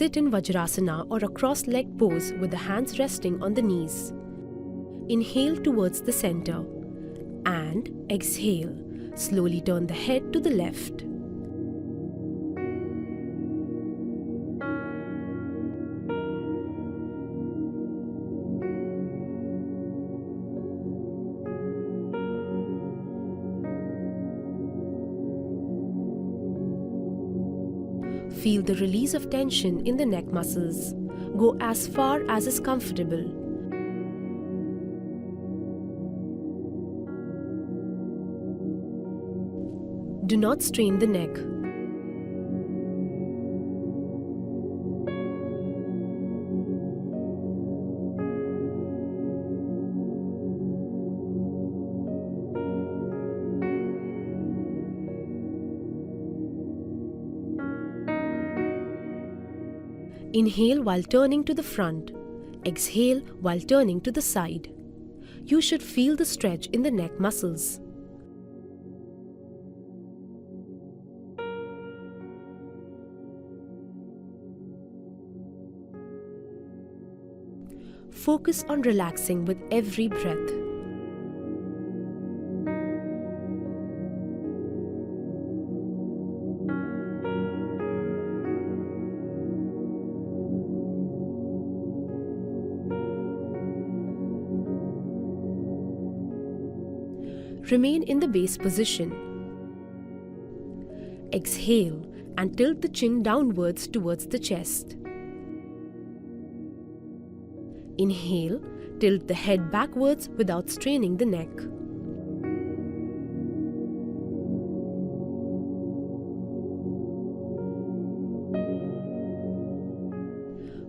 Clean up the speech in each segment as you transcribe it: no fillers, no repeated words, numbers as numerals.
Sit in Vajrasana or a cross-legged pose with the hands resting on the knees. Inhale towards the center and exhale. Slowly turn the head to the left. Feel the release of tension in the neck muscles. Go as far as is comfortable. Do not strain the neck. Inhale while turning to the front. Exhale while turning to the side. You should feel the stretch in the neck muscles. Focus on relaxing with every breath. Remain in the base position. Exhale and tilt the chin downwards towards the chest. Inhale, tilt the head backwards without straining the neck.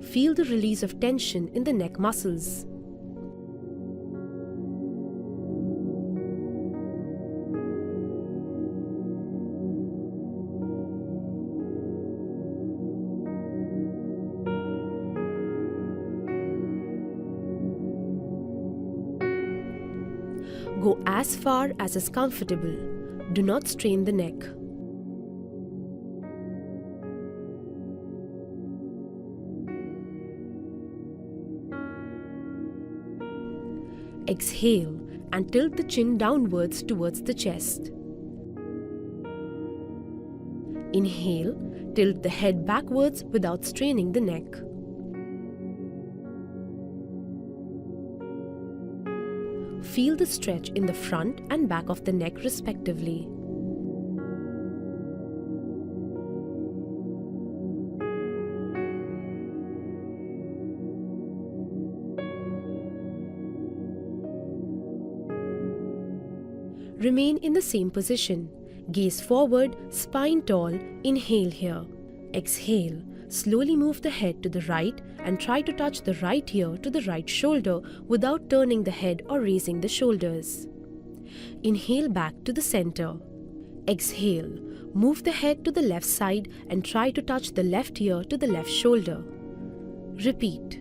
Feel the release of tension in the neck muscles. Go as far as is comfortable. Do not strain the neck. Exhale and tilt the chin downwards towards the chest. Inhale, tilt the head backwards without straining the neck. Feel the stretch in the front and back of the neck respectively. Remain in the same position. Gaze forward, spine tall. Inhale here. Exhale. Slowly move the head to the right and try to touch the right ear to the right shoulder without turning the head or raising the shoulders. Inhale back to the center. Exhale. Move the head to the left side and try to touch the left ear to the left shoulder. Repeat.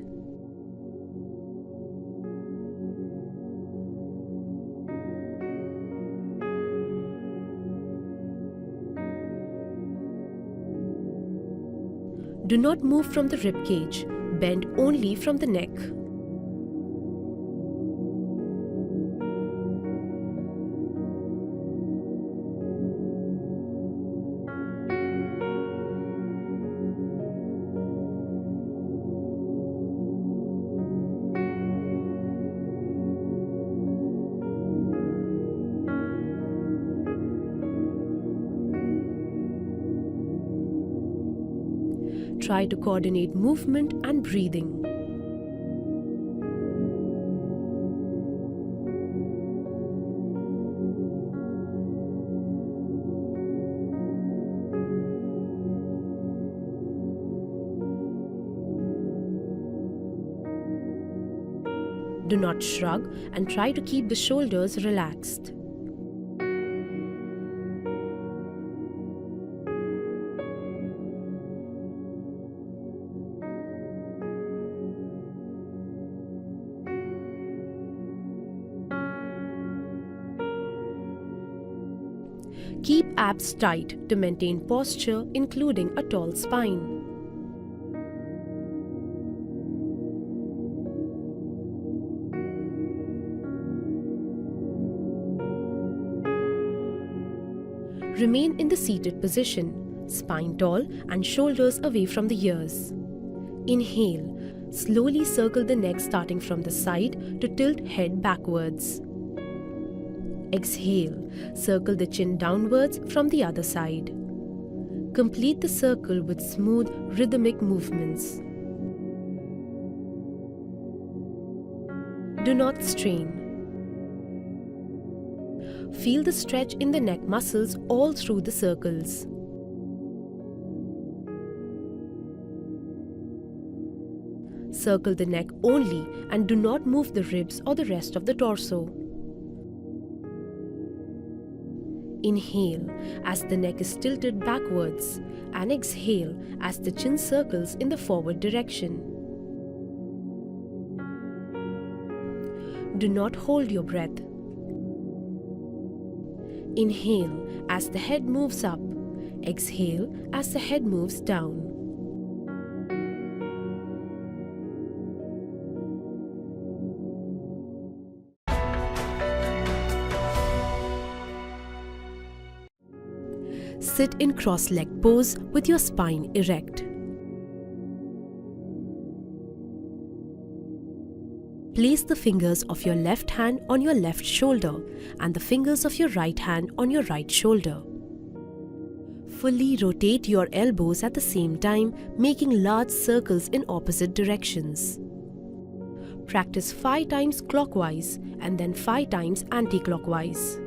Do not move from the rib cage. Bend only from the neck. Try to coordinate movement and breathing. Do not shrug and try to keep the shoulders relaxed. Keep abs tight to maintain posture, including a tall spine. Remain in the seated position, spine tall and shoulders away from the ears. Inhale. Slowly circle the neck starting from the side to tilt head backwards. Exhale. Circle the chin downwards from the other side. Complete the circle with smooth, rhythmic movements. Do not strain. Feel the stretch in the neck muscles all through the circles. Circle the neck only and do not move the ribs or the rest of the torso. Inhale as the neck is tilted backwards and exhale as the chin circles in the forward direction. Do not hold your breath. Inhale as the head moves up. Exhale as the head moves down. Sit in cross-legged pose with your spine erect. Place the fingers of your left hand on your left shoulder and the fingers of your right hand on your right shoulder. Fully rotate your elbows at the same time, making large circles in opposite directions. Practice 5 times clockwise and then 5 times anti-clockwise.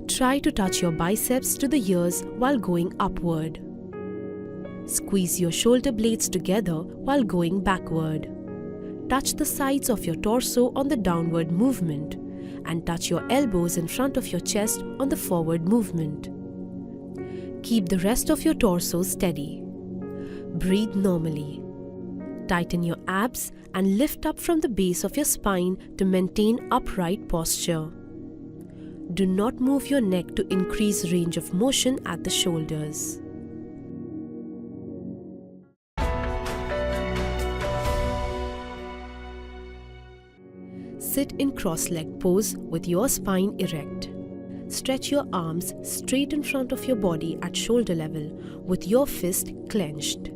Try to touch your biceps to the ears while going upward. Squeeze your shoulder blades together while going backward. Touch the sides of your torso on the downward movement and touch your elbows in front of your chest on the forward movement. Keep the rest of your torso steady. Breathe normally. Tighten your abs and lift up from the base of your spine to maintain upright posture. Do not move your neck to increase range of motion at the shoulders. Sit in cross-legged pose with your spine erect. Stretch your arms straight in front of your body at shoulder level with your fist clenched.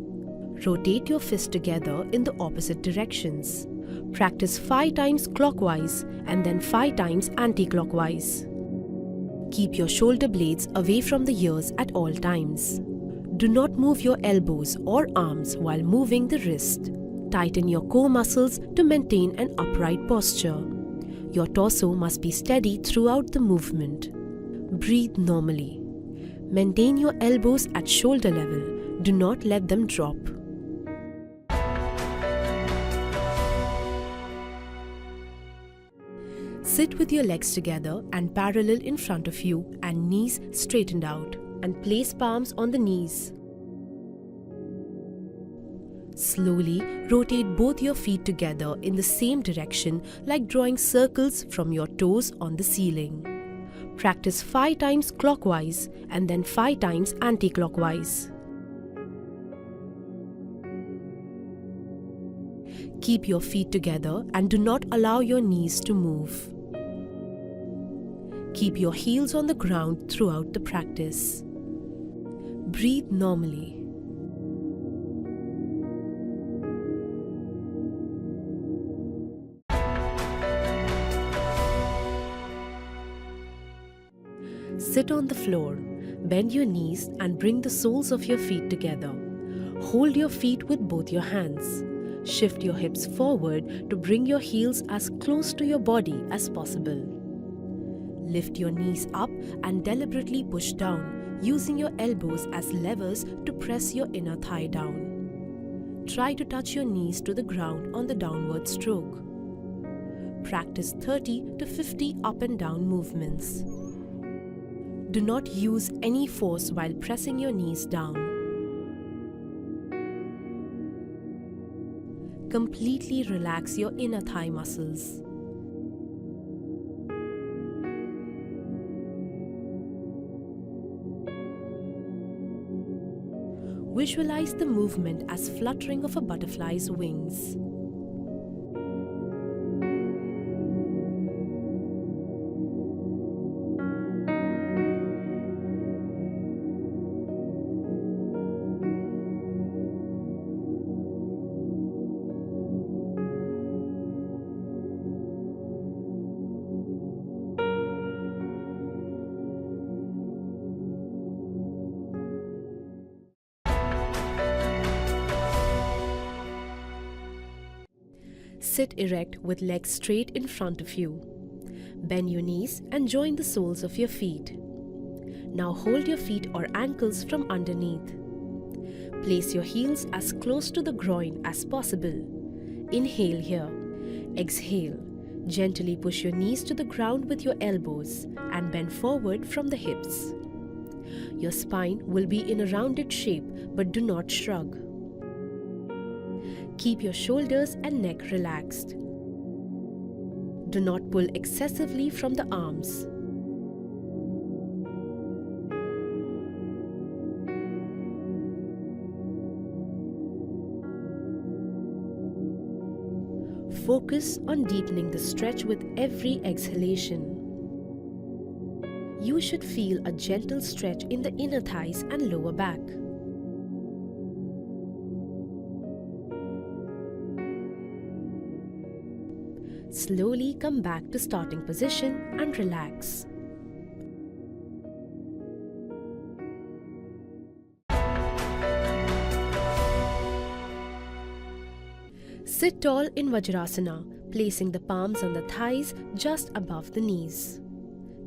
Rotate your fist together in the opposite directions. Practice 5 times clockwise and then 5 times anti-clockwise. Keep your shoulder blades away from the ears at all times. Do not move your elbows or arms while moving the wrist. Tighten your core muscles to maintain an upright posture. Your torso must be steady throughout the movement. Breathe normally. Maintain your elbows at shoulder level. Do not let them drop. Sit with your legs together and parallel in front of you and knees straightened out, and place palms on the knees. Slowly rotate both your feet together in the same direction like drawing circles from your toes on the ceiling. Practice 5 times clockwise and then 5 times anti-clockwise. Keep your feet together and do not allow your knees to move. Keep your heels on the ground throughout the practice. Breathe normally. Sit on the floor. Bend your knees and bring the soles of your feet together. Hold your feet with both your hands. Shift your hips forward to bring your heels as close to your body as possible. Lift your knees up and deliberately push down, using your elbows as levers to press your inner thigh down. Try to touch your knees to the ground on the downward stroke. Practice 30 to 50 up and down movements. Do not use any force while pressing your knees down. Completely relax your inner thigh muscles. Visualize the movement as fluttering of a butterfly's wings. Sit erect with legs straight in front of you. Bend your knees and join the soles of your feet. Now hold your feet or ankles from underneath. Place your heels as close to the groin as possible. Inhale here. Exhale. Gently push your knees to the ground with your elbows and bend forward from the hips. Your spine will be in a rounded shape, but do not shrug. Keep your shoulders and neck relaxed. Do not pull excessively from the arms. Focus on deepening the stretch with every exhalation. You should feel a gentle stretch in the inner thighs and lower back. Slowly come back to starting position and relax. Sit tall in Vajrasana, placing the palms on the thighs just above the knees.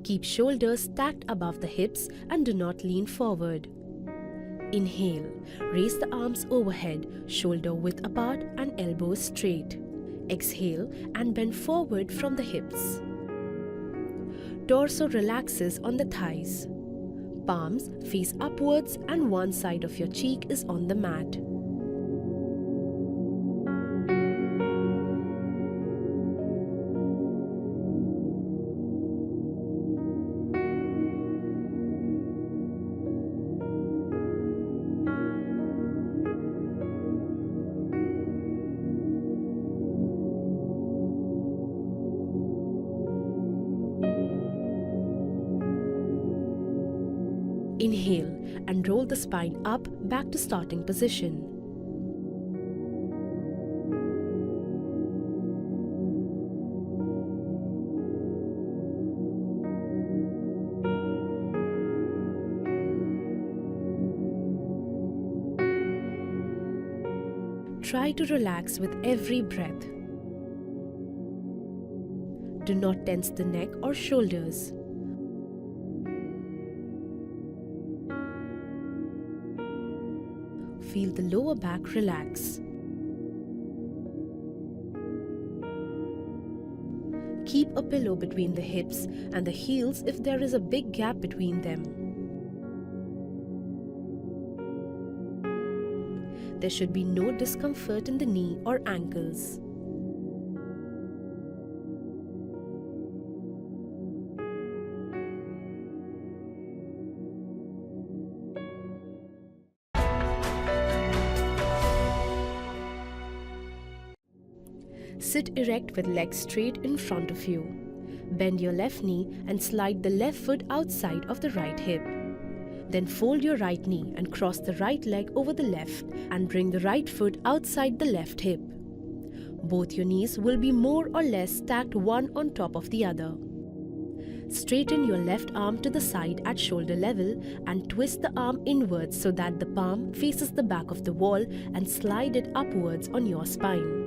Keep shoulders stacked above the hips and do not lean forward. Inhale, raise the arms overhead, shoulder width apart and elbows straight. Exhale and bend forward from the hips. Torso relaxes on the thighs. Palms face upwards and one side of your cheek is on the mat. Inhale and roll the spine up back to starting position. Try to relax with every breath. Do not tense the neck or shoulders. Feel the lower back relax. Keep a pillow between the hips and the heels if there is a big gap between them. There should be no discomfort in the knee or ankles. Sit erect with legs straight in front of you. Bend your left knee and slide the left foot outside of the right hip. Then fold your right knee and cross the right leg over the left and bring the right foot outside the left hip. Both your knees will be more or less stacked one on top of the other. Straighten your left arm to the side at shoulder level and twist the arm inwards so that the palm faces the back of the wall and slide it upwards on your spine.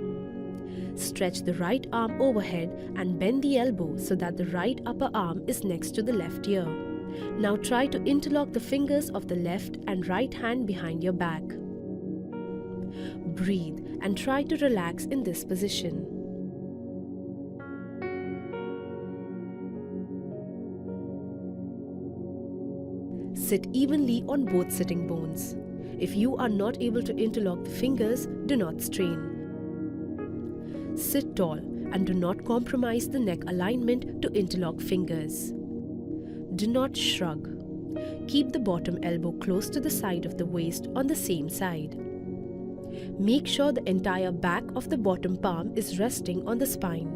Stretch the right arm overhead and bend the elbow so that the right upper arm is next to the left ear. Now try to interlock the fingers of the left and right hand behind your back. Breathe and try to relax in this position. Sit evenly on both sitting bones. If you are not able to interlock the fingers, do not strain. Sit tall and do not compromise the neck alignment to interlock fingers. Do not shrug. Keep the bottom elbow close to the side of the waist on the same side. Make sure the entire back of the bottom palm is resting on the spine.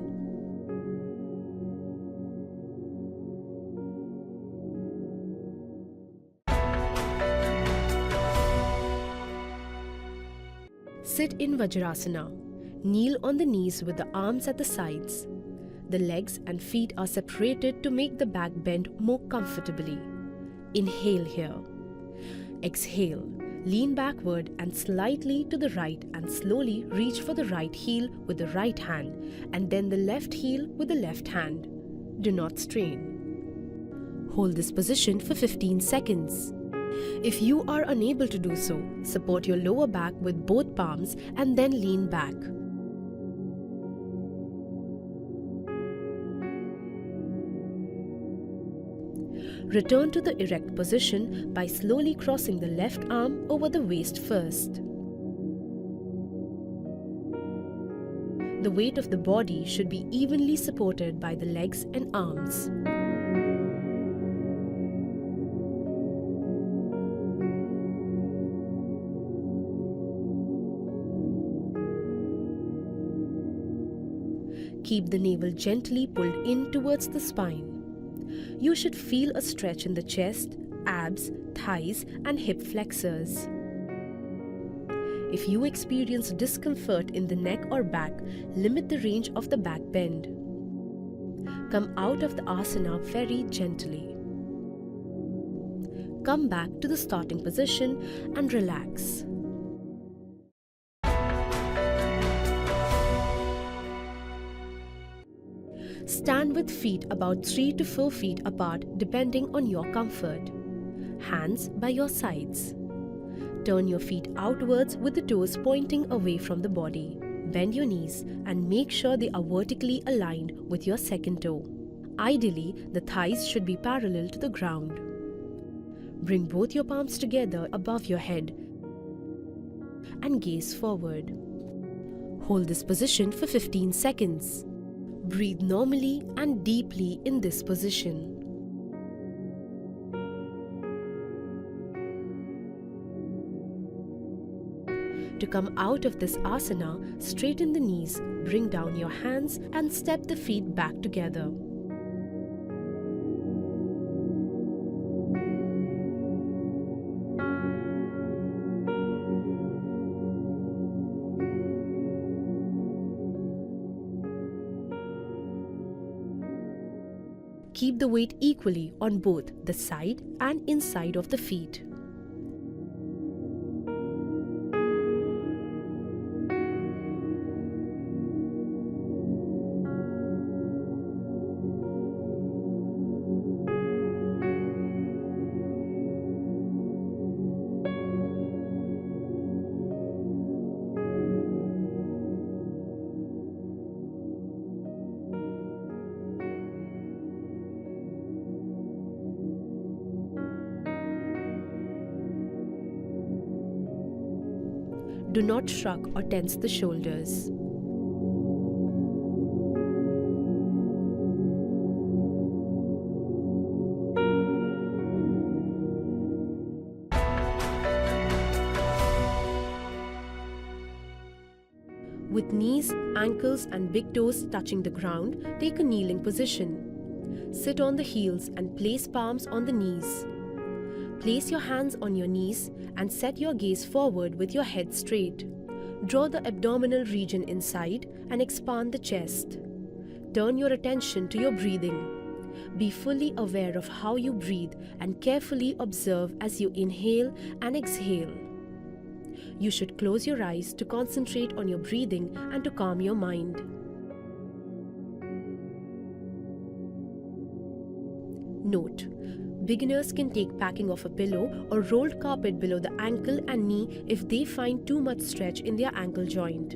Sit in Vajrasana. Kneel on the knees with the arms at the sides. The legs and feet are separated to make the back bend more comfortably. Inhale here. Exhale. Lean backward and slightly to the right and slowly reach for the right heel with the right hand and then the left heel with the left hand. Do not strain. Hold this position for 15 seconds. If you are unable to do so, support your lower back with both palms and then lean back. Return to the erect position by slowly crossing the left arm over the waist first. The weight of the body should be evenly supported by the legs and arms. Keep the navel gently pulled in towards the spine. You should feel a stretch in the chest, abs, thighs, and hip flexors. If you experience discomfort in the neck or back, limit the range of the back bend. Come out of the asana very gently. Come back to the starting position and relax. Stand with feet about 3 to 4 feet apart depending on your comfort. Hands by your sides. Turn your feet outwards with the toes pointing away from the body. Bend your knees and make sure they are vertically aligned with your second toe. Ideally, the thighs should be parallel to the ground. Bring both your palms together above your head and gaze forward. Hold this position for 15 seconds. Breathe normally and deeply in this position. To come out of this asana, straighten the knees, bring down your hands and step the feet back together. Keep the weight equally on both the side and inside of the feet. Do not shrug or tense the shoulders. With knees, ankles and big toes touching the ground, take a kneeling position. Sit on the heels and place palms on the knees. Place your hands on your knees and set your gaze forward with your head straight. Draw the abdominal region inside and expand the chest. Turn your attention to your breathing. Be fully aware of how you breathe and carefully observe as you inhale and exhale. You should close your eyes to concentrate on your breathing and to calm your mind. Note: beginners can take packing of a pillow or rolled carpet below the ankle and knee if they find too much stretch in their ankle joint.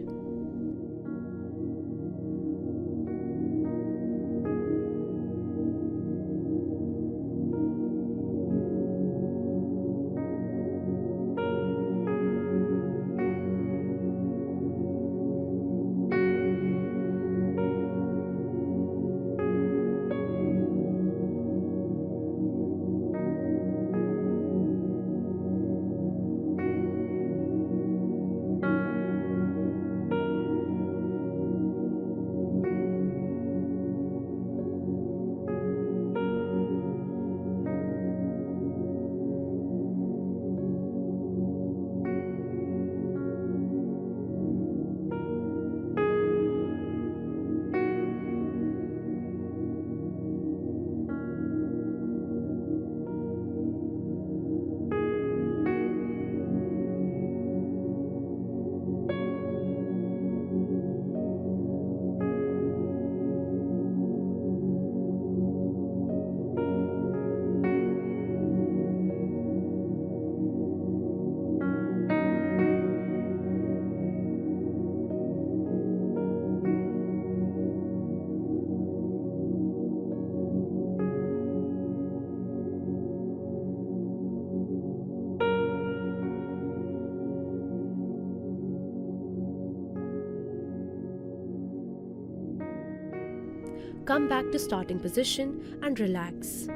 Come back to starting position and relax.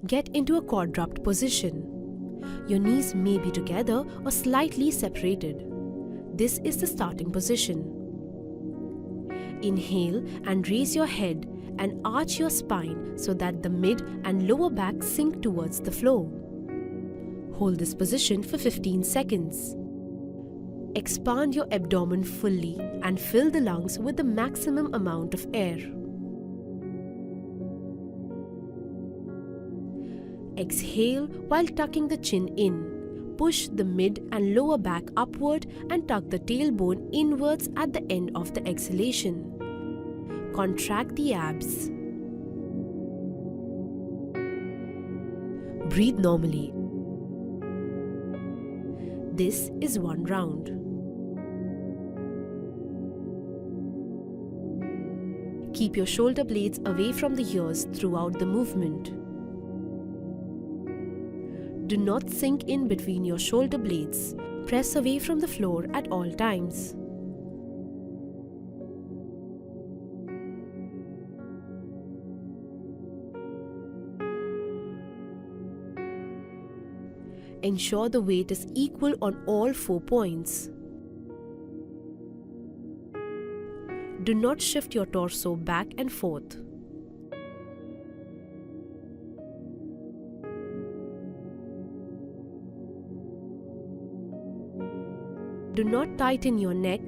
Get into a quadruped position. Your knees may be together or slightly separated. This is the starting position. Inhale and raise your head and arch your spine so that the mid and lower back sink towards the floor. Hold this position for 15 seconds. Expand your abdomen fully and fill the lungs with the maximum amount of air. Exhale while tucking the chin in. Push the mid and lower back upward and tuck the tailbone inwards at the end of the exhalation. Contract the abs. Breathe normally. This is one round. Keep your shoulder blades away from the ears throughout the movement. Do not sink in between your shoulder blades. Press away from the floor at all times. Ensure the weight is equal on all 4 points. Do not shift your torso back and forth. Do not tighten your neck,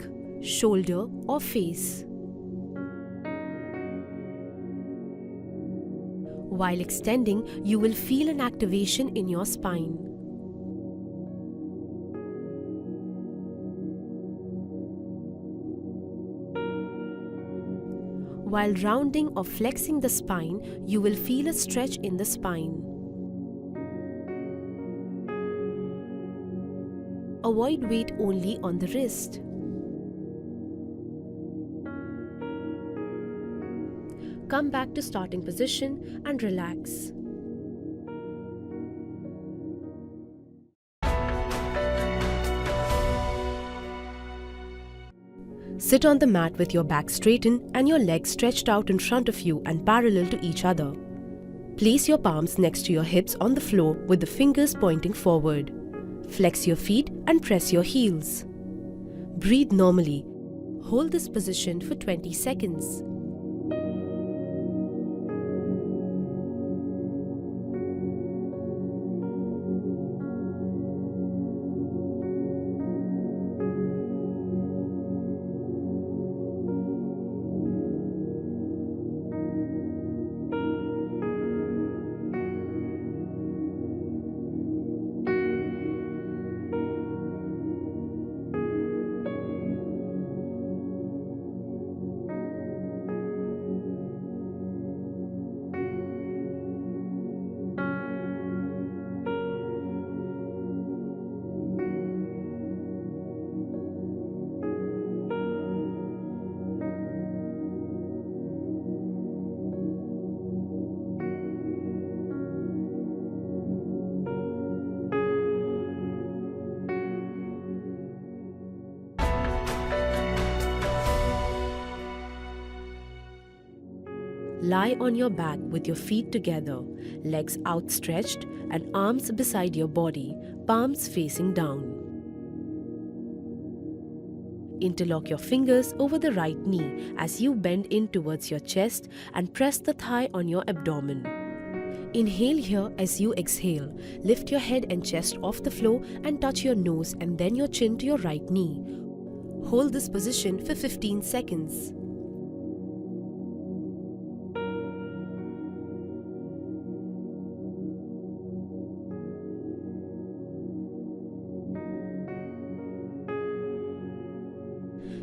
shoulder or face. While extending, you will feel an activation in your spine. While rounding or flexing the spine, you will feel a stretch in the spine. Avoid weight only on the wrist. Come back to starting position and relax. Sit on the mat with your back straightened and your legs stretched out in front of you and parallel to each other. Place your palms next to your hips on the floor with the fingers pointing forward. Flex your feet and press your heels. Breathe normally. Hold this position for 20 seconds. Lie on your back with your feet together, legs outstretched and arms beside your body, palms facing down. Interlock your fingers over the right knee as you bend in towards your chest and press the thigh on your abdomen. Inhale here as you exhale. Lift your head and chest off the floor and touch your nose and then your chin to your right knee. Hold this position for 15 seconds.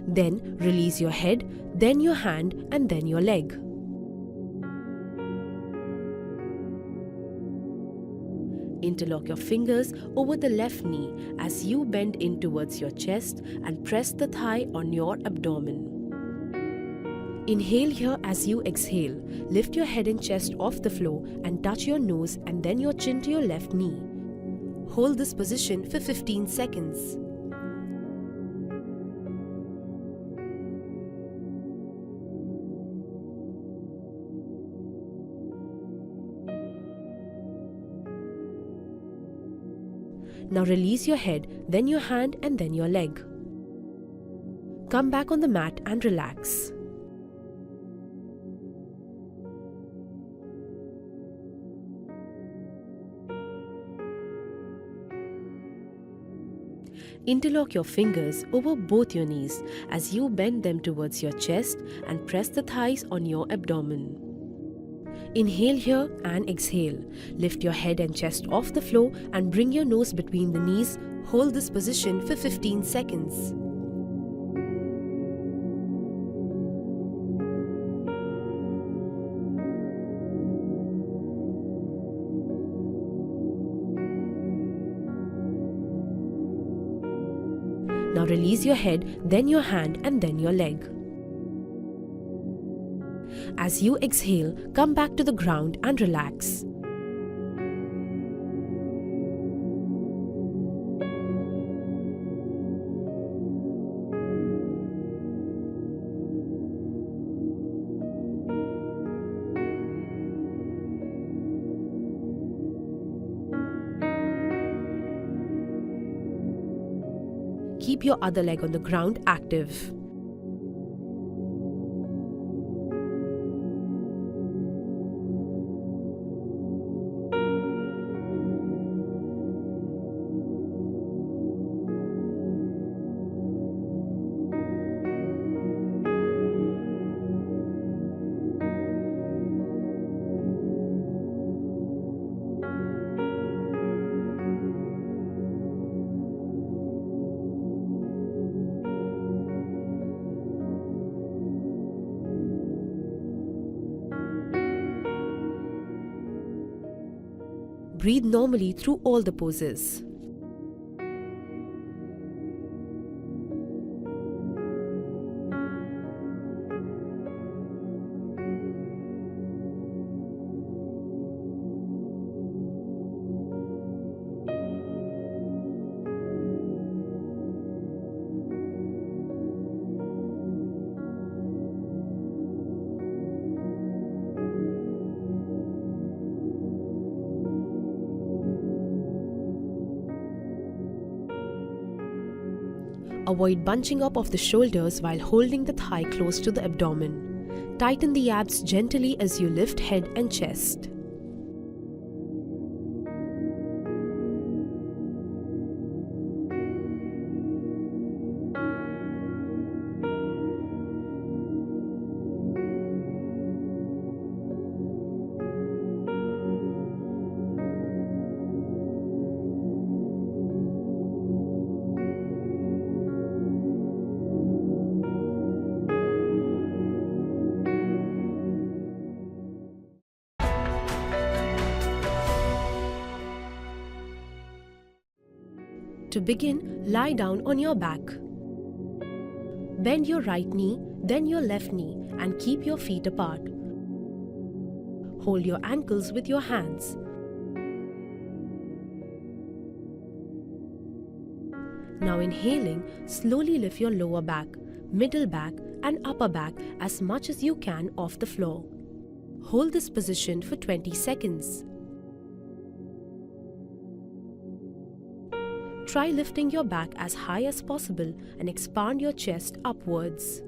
Then release your head, then your hand and then your leg. Interlock your fingers over the left knee as you bend in towards your chest and press the thigh on your abdomen. Inhale here as you exhale. Lift your head and chest off the floor and touch your nose and then your chin to your left knee. Hold this position for 15 seconds. Now release your head, then your hand and then your leg. Come back on the mat and relax. Interlock your fingers over both your knees as you bend them towards your chest and press the thighs on your abdomen. Inhale here and exhale. Lift your head and chest off the floor and bring your nose between the knees. Hold this position for 15 seconds. Now release your head, then your hand and then your leg. As you exhale, come back to the ground and relax. Keep your other leg on the ground active. Breathe normally through all the poses. Avoid bunching up of the shoulders while holding the thigh close to the abdomen. Tighten the abs gently as you lift head and chest. To begin, lie down on your back. Bend your right knee, then your left knee and keep your feet apart. Hold your ankles with your hands. Now inhaling, slowly lift your lower back, middle back and upper back as much as you can off the floor. Hold this position for 20 seconds. Try lifting your back as high as possible and expand your chest upwards.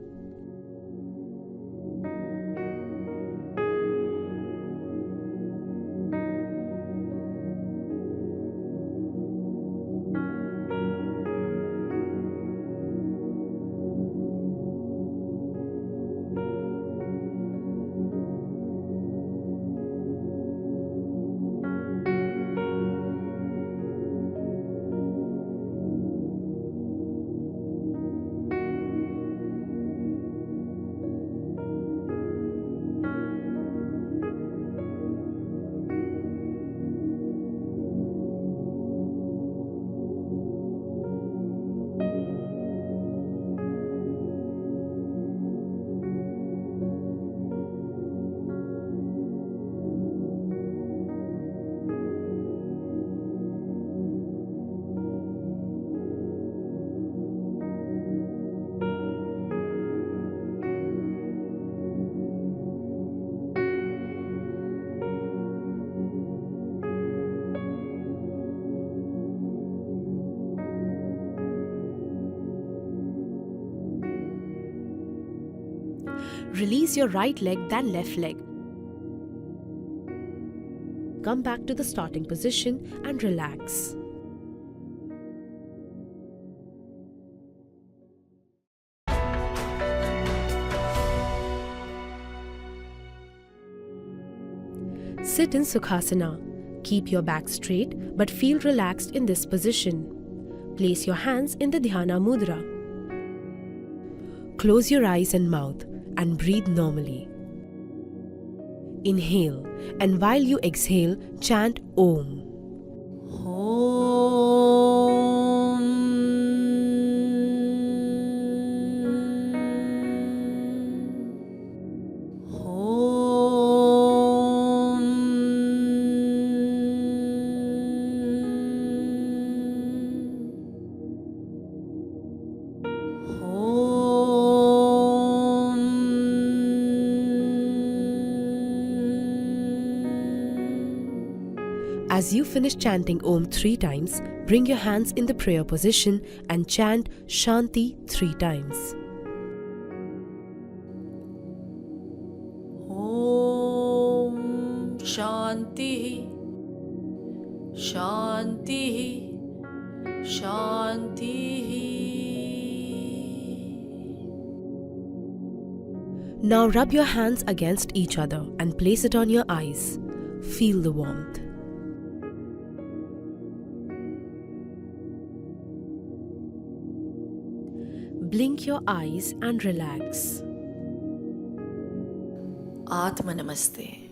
Release your right leg than left leg. Come back to the starting position and relax. Sit in Sukhasana. Keep your back straight but feel relaxed in this position. Place your hands in the Dhyana Mudra. Close your eyes and mouth and breathe normally. Inhale, and while you exhale, chant Om. As you finish chanting Om 3 times, bring your hands in the prayer position and chant Shanti 3 times. Om Shanti Shanti Shanti. Now rub your hands against each other and place it on your eyes. Feel the warmth. Blink your eyes and relax. Atma Namaste.